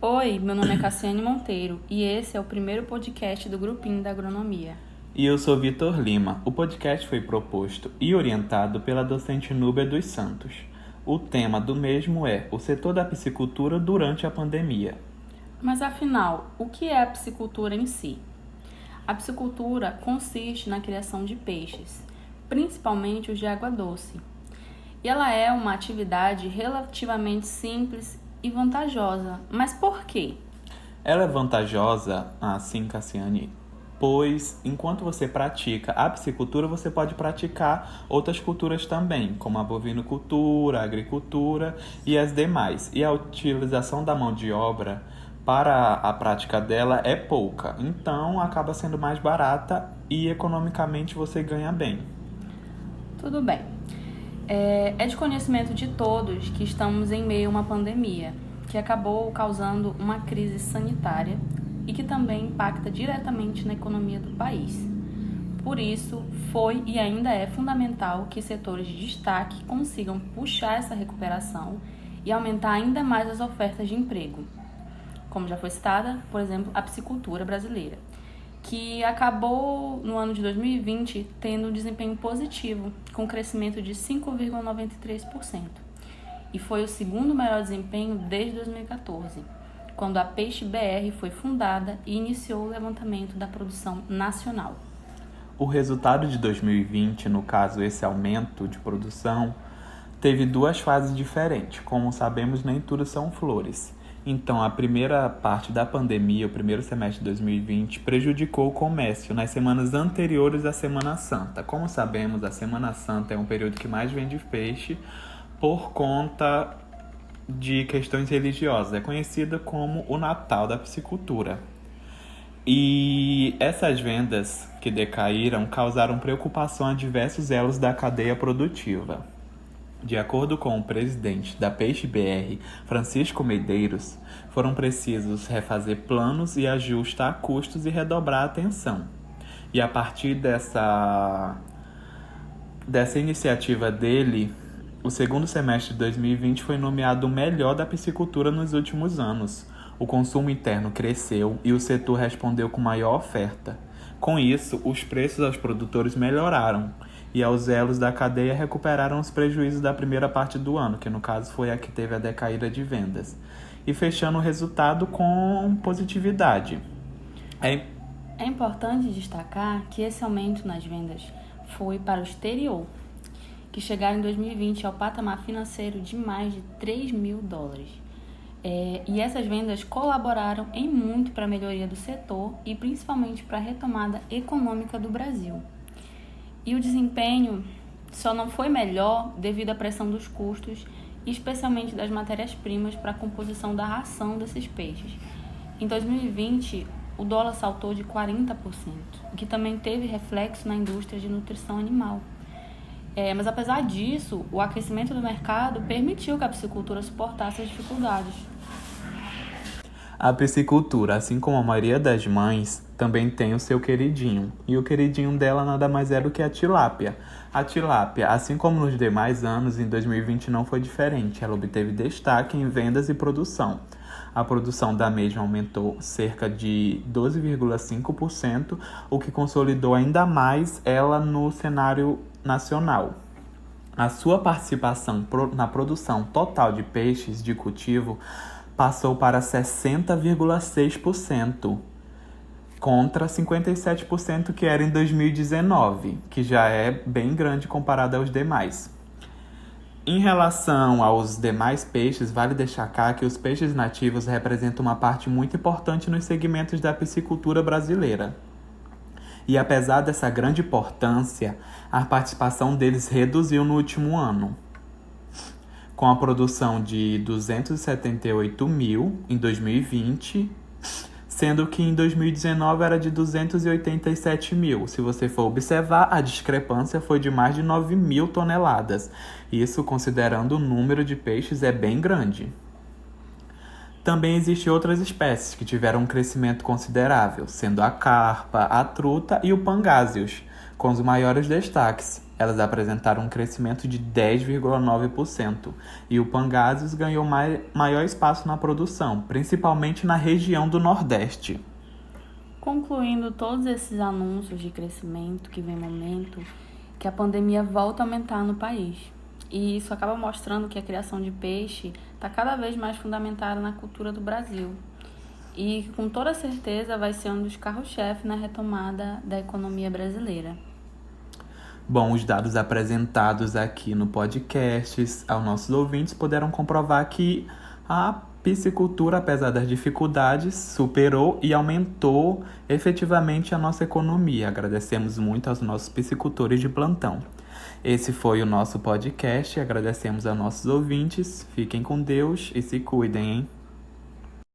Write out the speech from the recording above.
Oi, meu nome é Cassiane Monteiro e esse é o primeiro podcast do Grupinho da Agronomia. E eu sou Vitor Lima. O podcast foi proposto e orientado pela docente Núbia dos Santos. O tema do mesmo é o setor da piscicultura durante a pandemia. Mas afinal, o que é a piscicultura em si? A piscicultura consiste na criação de peixes, principalmente os de água doce. E ela é uma atividade relativamente simples e vantajosa. Mas por quê? Ela é vantajosa, assim, Cassiane, pois enquanto você pratica a piscicultura, você pode praticar outras culturas também, como a bovinocultura, a agricultura e as demais. E a utilização da mão de obra para a prática dela é pouca, então acaba sendo mais barata e economicamente você ganha bem. Tudo bem. É de conhecimento de todos que estamos em meio a uma pandemia, que acabou causando uma crise sanitária e que também impacta diretamente na economia do país. Por isso, foi e ainda é fundamental que setores de destaque consigam puxar essa recuperação e aumentar ainda mais as ofertas de emprego. Como já foi citada, por exemplo, a piscicultura brasileira, que acabou no ano de 2020 tendo um desempenho positivo, com crescimento de 5,93%. E foi o segundo melhor desempenho desde 2014, quando a Peixe BR foi fundada e iniciou o levantamento da produção nacional. O resultado de 2020, no caso esse aumento de produção, teve duas fases diferentes. Como sabemos, nem tudo são flores. Então, a primeira parte da pandemia, o primeiro semestre de 2020, prejudicou o comércio nas semanas anteriores à Semana Santa. Como sabemos, a Semana Santa é um período que mais vende peixe por conta de questões religiosas. É conhecida como o Natal da piscicultura. E essas vendas que decaíram causaram preocupação a diversos elos da cadeia produtiva. De acordo com o presidente da Peixe BR, Francisco Medeiros, foram precisos refazer planos e ajustar custos e redobrar a atenção. E a partir dessa iniciativa dele, o segundo semestre de 2020 foi nomeado o melhor da piscicultura nos últimos anos. O consumo interno cresceu e o setor respondeu com maior oferta. Com isso, os preços aos produtores melhoraram e aos elos da cadeia recuperaram os prejuízos da primeira parte do ano, que no caso foi a que teve a decaída de vendas, e fechando o resultado com positividade. É importante destacar que esse aumento nas vendas foi para o exterior, que chegaram em 2020 ao patamar financeiro de mais de 3 mil dólares. E essas vendas colaboraram em muito para a melhoria do setor e principalmente para a retomada econômica do Brasil. E o desempenho só não foi melhor devido à pressão dos custos, especialmente das matérias-primas para a composição da ração desses peixes. Em 2020, o dólar saltou de 40%, o que também teve reflexo na indústria de nutrição animal. Mas apesar disso, o aquecimento do mercado permitiu que a piscicultura suportasse as dificuldades. A piscicultura, assim como a maioria das mães, também tem o seu queridinho. E o queridinho dela nada mais é do que a tilápia. A tilápia, assim como nos demais anos, em 2020 não foi diferente. Ela obteve destaque em vendas e produção. A produção da mesma aumentou cerca de 12,5%, o que consolidou ainda mais ela no cenário nacional. A sua participação na produção total de peixes de cultivo passou para 60,6%, contra 57% que era em 2019, que já é bem grande comparado aos demais. Em relação aos demais peixes, vale destacar que os peixes nativos representam uma parte muito importante nos segmentos da piscicultura brasileira. E apesar dessa grande importância, a participação deles reduziu no último ano, com a produção de 278 mil em 2020, sendo que em 2019 era de 287 mil. Se você for observar, a discrepância foi de mais de 9 mil toneladas. Isso, considerando o número de peixes, é bem grande. Também existem outras espécies que tiveram um crescimento considerável, sendo a carpa, a truta e o pangáseos, com os maiores destaques. Elas apresentaram um crescimento de 10,9% e o Pangasus ganhou maior espaço na produção, principalmente na região do Nordeste. Concluindo todos esses anúncios de crescimento que vem no momento, que a pandemia volta a aumentar no país. E isso acaba mostrando que a criação de peixe está cada vez mais fundamentada na cultura do Brasil. E com toda certeza vai ser um dos carros-chefe na retomada da economia brasileira. Bom, os dados apresentados aqui no podcast aos nossos ouvintes puderam comprovar que a piscicultura, apesar das dificuldades, superou e aumentou efetivamente a nossa economia. Agradecemos muito aos nossos piscicultores de plantão. Esse foi o nosso podcast. Agradecemos aos nossos ouvintes. Fiquem com Deus e se cuidem, hein?